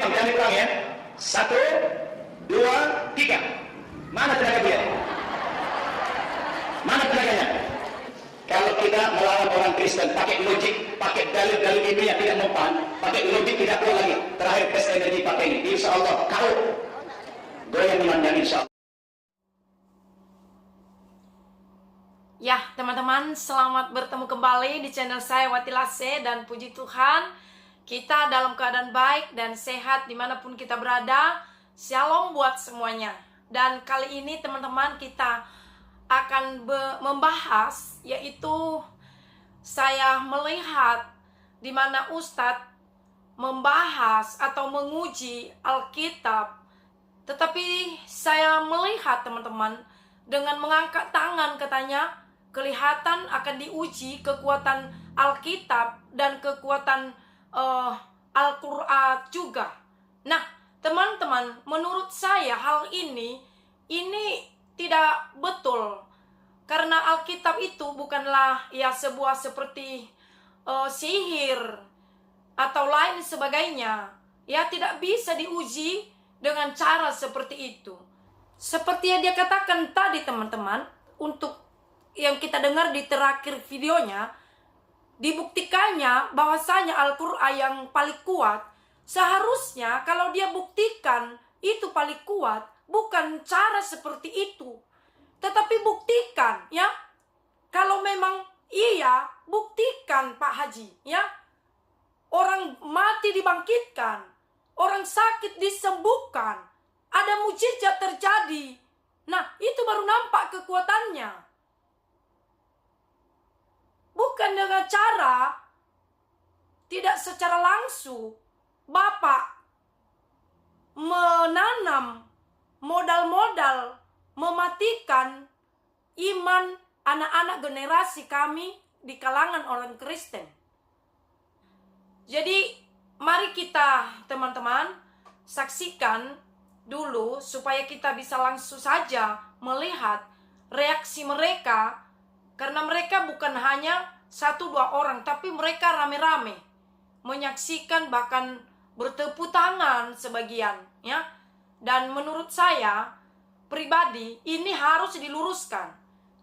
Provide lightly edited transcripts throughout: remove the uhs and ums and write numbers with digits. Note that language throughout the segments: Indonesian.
Imam, jangan diulang ya. 1, 2, 3. Mana tenaga beliau? Mana tenaganya? Kalau kita melawan orang Kristen pakai logik, pakai dalil-dalil ini yang tidak mempan, pakai logik tidak perlu lagi. Terakhir tes energi pakai ini. Insya Allah kau goyang imannya, insya Allah. Ya teman-teman, selamat bertemu kembali di channel saya Wati Lase. Dan puji Tuhan, kita dalam keadaan baik dan sehat dimanapun kita berada. Shalom buat semuanya. Dan kali ini teman-teman, kita akan membahas, yaitu saya melihat di mana Ustadz membahas atau menguji Alkitab. Tetapi saya melihat teman-teman, dengan mengangkat tangan katanya, kelihatan akan diuji kekuatan Alkitab dan kekuatan Al-Quran juga. Nah teman-teman, menurut saya hal ini tidak betul. Karena Alkitab itu bukanlah ya sebuah seperti sihir atau lain sebagainya. Ya tidak bisa diuji dengan cara seperti itu. Seperti yang dia katakan tadi teman-teman, untuk yang kita dengar di terakhir videonya, dibuktikannya bahwasanya Al-Quran yang paling kuat. Seharusnya kalau dia buktikan itu paling kuat, bukan cara seperti itu. Tetapi buktikan ya. Kalau memang iya, buktikan Pak Haji ya. Orang mati dibangkitkan, orang sakit disembuhkan, ada mujizat terjadi. Nah, itu baru nampak kekuatannya. Bukan dengan cara tidak secara langsung Bapak menanam modal-modal mematikan iman anak-anak generasi kami di kalangan orang Kristen. Jadi mari kita teman-teman saksikan dulu supaya kita bisa langsung saja melihat reaksi mereka. Karena mereka bukan hanya 1-2 orang, tapi mereka rame-rame menyaksikan, bahkan bertepuk tangan sebagian ya. Dan menurut saya pribadi ini harus diluruskan,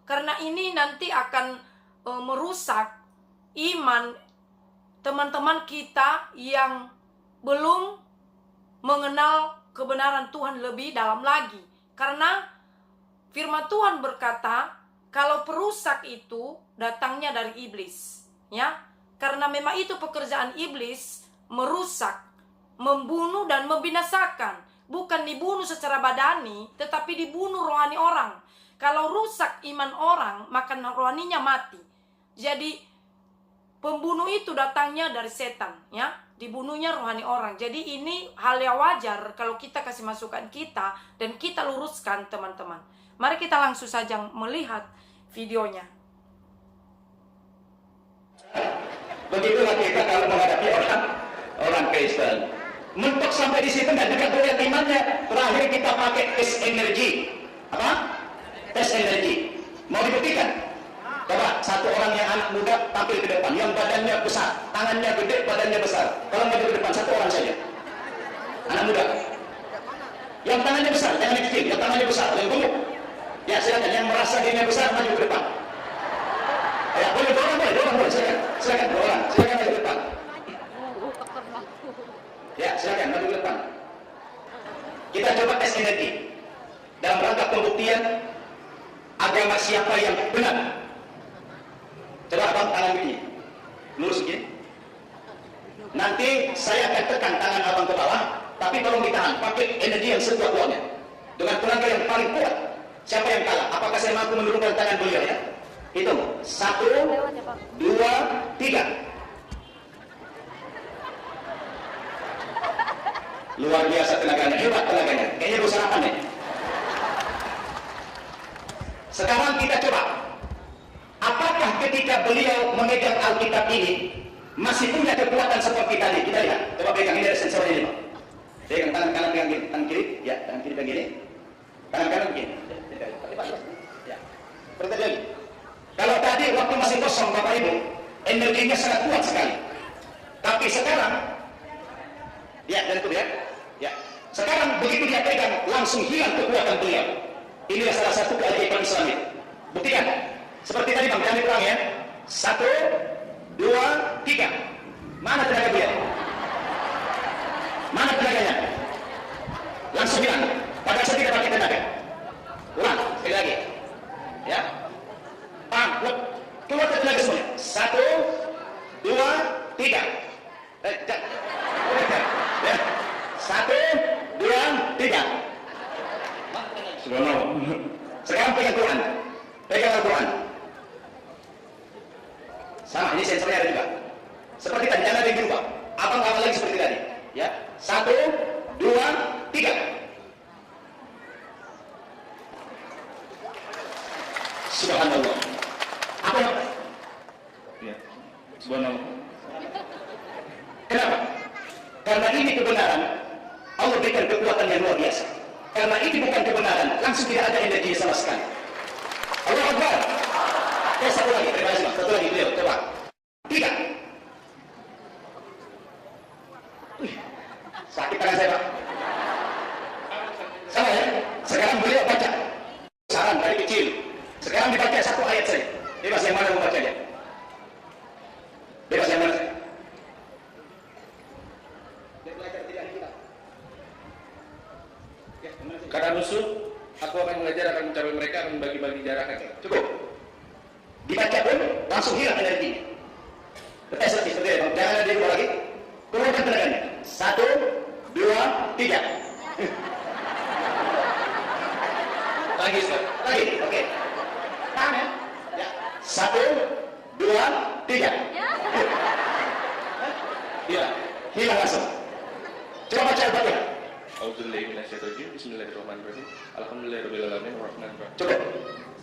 karena ini nanti akan merusak iman teman-teman kita yang belum mengenal kebenaran Tuhan lebih dalam lagi. Karena firman Tuhan berkata, kalau perusak itu datangnya dari iblis ya. Karena memang itu pekerjaan iblis, merusak, membunuh dan membinasakan. Bukan dibunuh secara badani, tetapi dibunuh rohani orang. Kalau rusak iman orang, maka rohaninya mati. Jadi pembunuh itu datangnya dari setan ya. Dibunuhnya rohani orang. Jadi ini hal yang wajar kalau kita kasih masukan kita dan kita luruskan teman-teman. Mari kita langsung saja melihat videonya. Begitulah kita kalau menghadapi orang Kristen. Mentok sampai di situ nggak dekat dengan imannya. Terakhir kita pakai tes energi. Apa? Tes energi. Mau dibuktikan? Coba satu orang yang anak muda tampil ke depan, yang badannya besar, tangannya gede, badannya besar. Kalau maju ke depan, satu orang saja. Anak muda. Yang tangannya besar, jangan yang kecil. Yang tangannya besar, yang gemuk. Ya silakan. Yang merasa dirinya besar, maju ke depan. Ya boleh, dua orang boleh, silakan dua orang, silakan maju ke depan. Ya silakan maju ke depan. Kita coba tes energi dalam rangka pembuktian agama siapa yang benar. Coba abang tangan begini, lurus begini. Nanti saya akan tekan tangan abang ke bawah, tapi tolong ditahan, pakai energi yang sekuat-kuatnya, dengan tenaga yang paling kuat. Siapa yang kalah? Apakah saya mampu menurunkan tangan beliau ya? Hitung, 1, 2, 3. Luar biasa tenaganya, hebat tenaganya. Kayaknya gue sarapan nih. Sekarang kita coba, apakah ketika beliau memegang Alkitab ini masih punya kekuatan seperti tadi? Kita lihat, coba pegang, ini ada sensornya ini Pak. Pegang tangan kanan, pegang kiri, tangan kiri, ya, tangan kiri pegang gini, tangan kanan begini. Ya, seperti tadi. Kalau tadi waktu masih kosong Bapak Ibu, energinya sangat kuat sekali. Tapi sekarang, ya, dan itu ya, begitu dia pegang, langsung hilang kekuatan beliau. Inilah salah satu keajaiban Islam itu. Buktikan. Seperti tadi Bang, jangan diulang ya. 1, 2, 3. Mana tenaga beliau? Mana tenaganya? Langsung hilang. Padahal saya tidak pakai tenaga. Ulang, sekali lagi. Ya. Pam, keluar tenaga semuanya. 1, 2, 3. Ya. 1, 2, 3. Subhanallah. Sekarang pegang Quran. Pegang Al-Quran. Sama, ini sensornya ada juga. Seperti tadi, jangan ada yang berubah. Abang awal lagi seperti tadi. Ya. 1, 2, 3. Subhanallah. Apa yang? Ya. Subhanallah. Kenapa? Karena ini kebenaran. Allah berikan kekuatan yang luar biasa. Karena ini bukan kebenaran, langsung tidak ada energi sama sekali. Allah Akbar. Satu lagi, terima kasih Mas. Satu lagi beliau, coba. 3. Sakit tangan saya Pak. Sama ya? Sekarang beliau baca. Saran dari kecil. Sekarang dibaca satu ayat saja. Bebas yang mana membacanya? Bebas yang mana? Kata musuh, aku akan mengajar, akan mencapai mereka, akan membagi-bagi darah. Cukup. Dibaca pun langsung hilang energi. Tes lagi, seperti itu. Jangan ada di luar lagi. Keluarkan tenaganya. 1, 2, 3. Lagi, Ustaz. Lagi, oke. Tahan ya. Ya. 1, 2, 3. Iya. Hilang langsung. Coba baca Al-Fatihah. Auzubillahi minasyaitonir rajim. Bismillahirrahmanirrahim. Alhamdulillahirabbil alamin arrahmanir rahim. Cukup.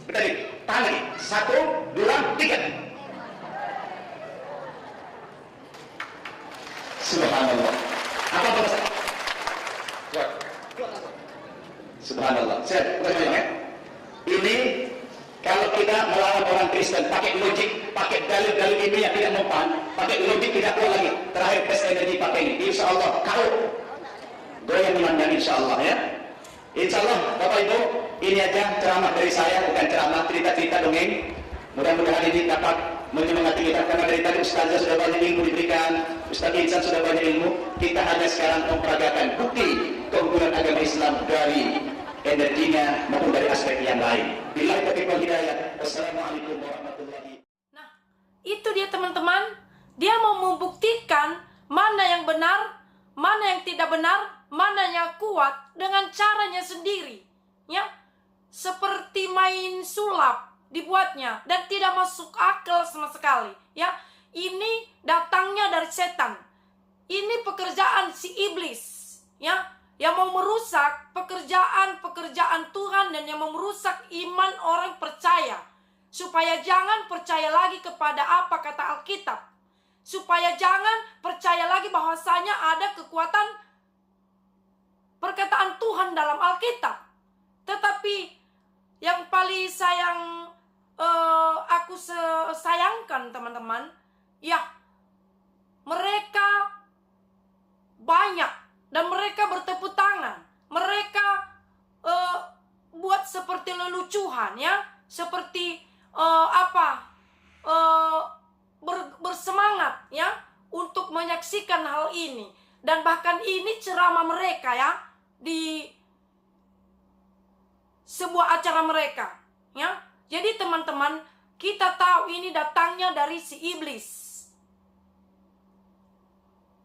Tadi, tahan lagi. 1, 2, 3. Subhanallah. Apa bahasa? Kuat. Subhanallah. Saya ulang ya. Ini kalau kita melawan orang Kristen pakai logik, pakai dalil-dalil ini yang tidak mempan, pakai logik tidak kuat lagi. Terakhir tes energi pakai ini. Insya Allah kau goyang imannya insya Allah ya. Insya Allah Bapak Ibu, ini aja ceramah dari saya, bukan ceramah, cerita-cerita dongeng. Mudah-mudahan ini dapat menyemangati kita, karena dari tadi Ustazah sudah banyak ilmu diberikan, Ustaz Insan sudah banyak ilmu. Kita hanya sekarang memperagakan bukti keunggulan agama Islam dari energinya maupun dari aspek yang lain. Billahi taufiq wal hidayah. Wassalamualaikum warahmatullahi. Nah, itu dia teman-teman. Dia mau membuktikan mana yang benar, mana yang tidak benar, mana yang kuat dengan caranya sendiri. Ya, seperti main sulap dibuatnya dan tidak masuk akal sama sekali. Ya, ini datangnya dari setan. Ini pekerjaan si iblis. Ya, yang mau merusak pekerjaan Tuhan dan yang mau merusak iman orang percaya. Supaya jangan percaya lagi kepada apa kata Alkitab. Supaya jangan percaya lagi bahwasanya ada kekuatan perkataan Tuhan dalam Alkitab. Tetapi yang paling aku sayangkan teman-teman, ya mereka banyak dan mereka bertepuk tangan. Mereka buat seperti lelucuhan ya, seperti bersemangat ya untuk menyaksikan hal ini. Dan bahkan ini ceramah mereka ya di sebuah acara mereka ya. Jadi teman-teman, kita tahu ini datangnya dari si iblis.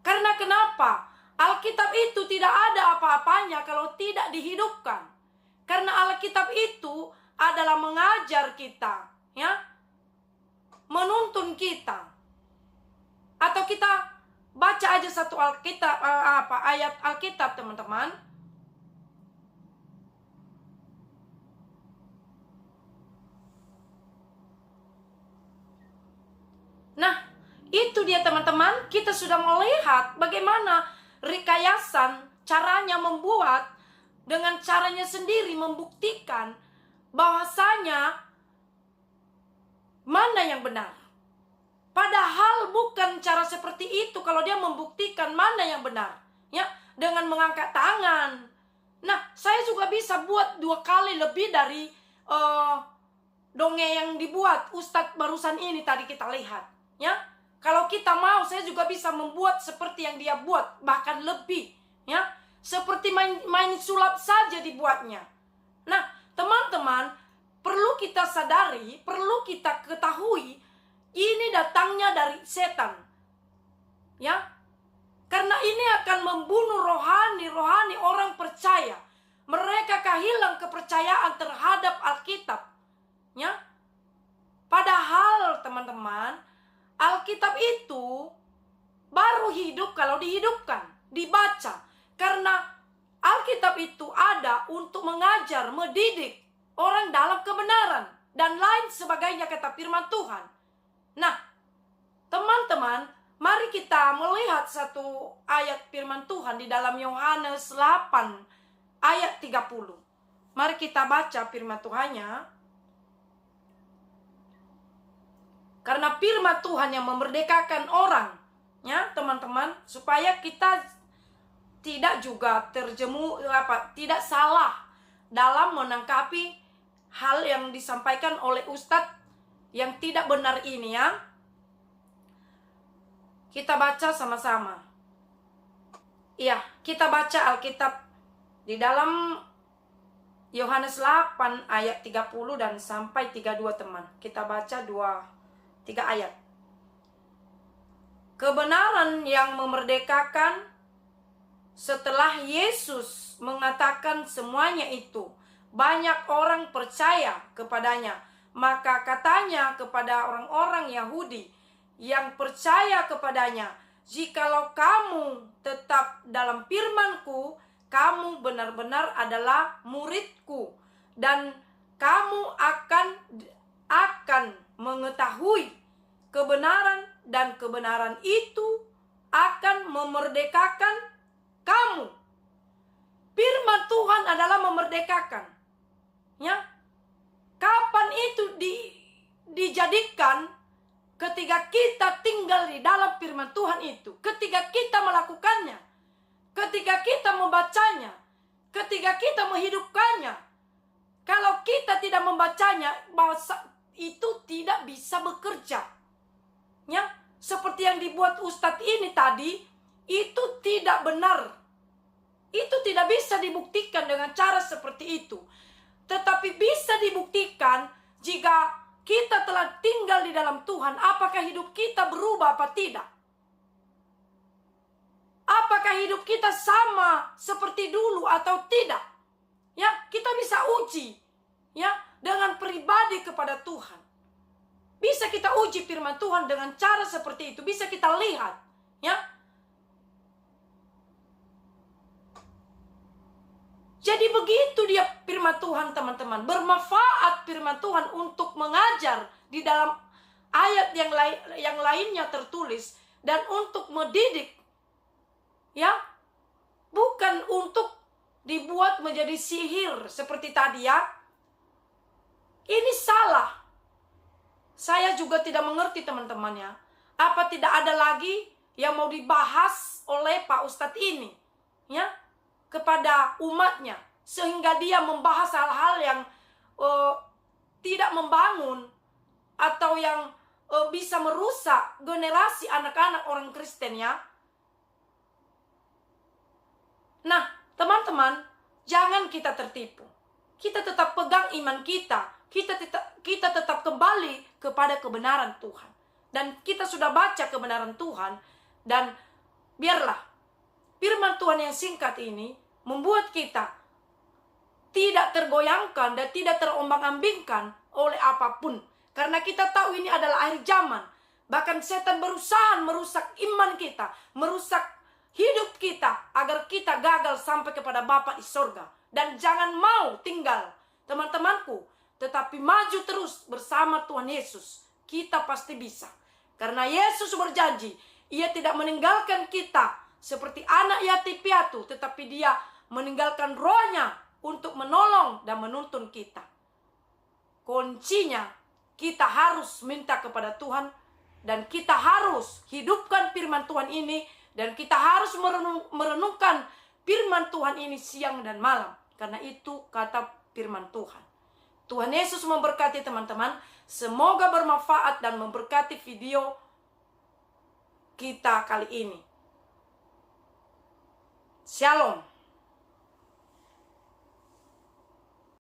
Karena kenapa? Alkitab itu tidak ada apa-apanya kalau tidak dihidupkan. Karena Alkitab itu adalah mengajar kita, ya, menuntun kita. Atau kita baca aja satu Alkitab, ayat Alkitab teman-teman. Nah, itu dia teman-teman, kita sudah melihat bagaimana rekayasan caranya membuat dengan caranya sendiri membuktikan bahwasanya mana yang benar. Padahal bukan cara seperti itu kalau dia membuktikan mana yang benar, ya, dengan mengangkat tangan, Nah, saya juga bisa buat 2 kali lebih dari dongeng yang dibuat Ustadz barusan ini tadi kita lihat. Ya, kalau kita mau, saya juga bisa membuat seperti yang dia buat, bahkan lebih. Ya, seperti main sulap saja dibuatnya. Nah, teman-teman, perlu kita sadari, perlu kita ketahui, ini datangnya dari setan. Ya, karena ini akan membunuh rohani orang percaya. Mereka kehilangan kepercayaan terhadap Alkitab. Ya, padahal teman-teman, Alkitab itu baru hidup kalau dihidupkan, dibaca. Karena Alkitab itu ada untuk mengajar, mendidik orang dalam kebenaran dan lain sebagainya, kata firman Tuhan. Nah, teman-teman, mari kita melihat satu ayat firman Tuhan di dalam Yohanes 8 ayat 30. Mari kita baca firman Tuhannya. Karena firman Tuhan yang memerdekakan orang, ya teman-teman, supaya kita tidak juga tidak salah dalam menangkapi hal yang disampaikan oleh Ustadz yang tidak benar ini, ya. Kita baca sama-sama. Iya, kita baca Alkitab di dalam Yohanes 8 ayat 30 dan sampai 32, teman. Kita baca 3 ayat. Kebenaran yang memerdekakan. Setelah Yesus mengatakan semuanya itu, banyak orang percaya kepadanya. Maka katanya kepada orang-orang Yahudi yang percaya kepadanya, "Jikalau kamu tetap dalam firman-Ku, kamu benar-benar adalah murid-Ku, dan kamu akan mengetahui kebenaran, dan kebenaran itu akan memerdekakan kamu." Firman Tuhan adalah memerdekakan. Ya. Kapan itu dijadikan? Ketika kita tinggal di dalam firman Tuhan itu, ketika kita melakukannya, ketika kita membacanya, ketika kita menghidupkannya. Kalau kita tidak membacanya, itu tidak bisa bekerja. Ya, seperti yang dibuat Ustadz ini tadi, itu tidak benar. Itu tidak bisa dibuktikan dengan cara seperti itu. Tetapi bisa dibuktikan jika kita telah tinggal di dalam Tuhan, apakah hidup kita berubah apa tidak? Apakah hidup kita sama seperti dulu atau tidak? Ya, kita bisa uji, ya, dengan pribadi kepada Tuhan. Bisa kita uji firman Tuhan dengan cara seperti itu, bisa kita lihat, ya. Jadi begitu dia firman Tuhan, teman-teman. Bermanfaat firman Tuhan untuk mengajar di dalam ayat yang lainnya tertulis, dan untuk mendidik, ya, bukan untuk dibuat menjadi sihir seperti tadi, ya. Ini salah. Saya juga tidak mengerti, teman-teman, ya. Apa tidak ada lagi yang mau dibahas oleh Pak Ustadz ini, ya, kepada umatnya, sehingga dia membahas hal-hal yang tidak membangun atau yang bisa merusak generasi anak-anak orang Kristen, ya. Nah, teman-teman, jangan kita tertipu. Kita tetap pegang iman kita. Kita tetap kembali kepada kebenaran Tuhan. Dan kita sudah baca kebenaran Tuhan, dan biarlah firman Tuhan yang singkat ini membuat kita tidak tergoyangkan dan tidak terombang-ambingkan oleh apapun. Karena kita tahu ini adalah akhir zaman. Bahkan setan berusaha merusak iman kita, merusak hidup kita, agar kita gagal sampai kepada Bapa di sorga. Dan jangan mau tinggal, teman-temanku, tetapi maju terus bersama Tuhan Yesus. Kita pasti bisa. Karena Yesus berjanji, Ia tidak meninggalkan kita seperti anak yatim piatu, tetapi Dia meninggalkan rohnya untuk menolong dan menuntun kita. Kuncinya, kita harus minta kepada Tuhan, dan kita harus hidupkan firman Tuhan ini, dan kita harus merenungkan firman Tuhan ini siang dan malam. Karena itu kata firman Tuhan. Tuhan Yesus memberkati teman-teman. Semoga bermanfaat dan memberkati video kita kali ini. Shalom.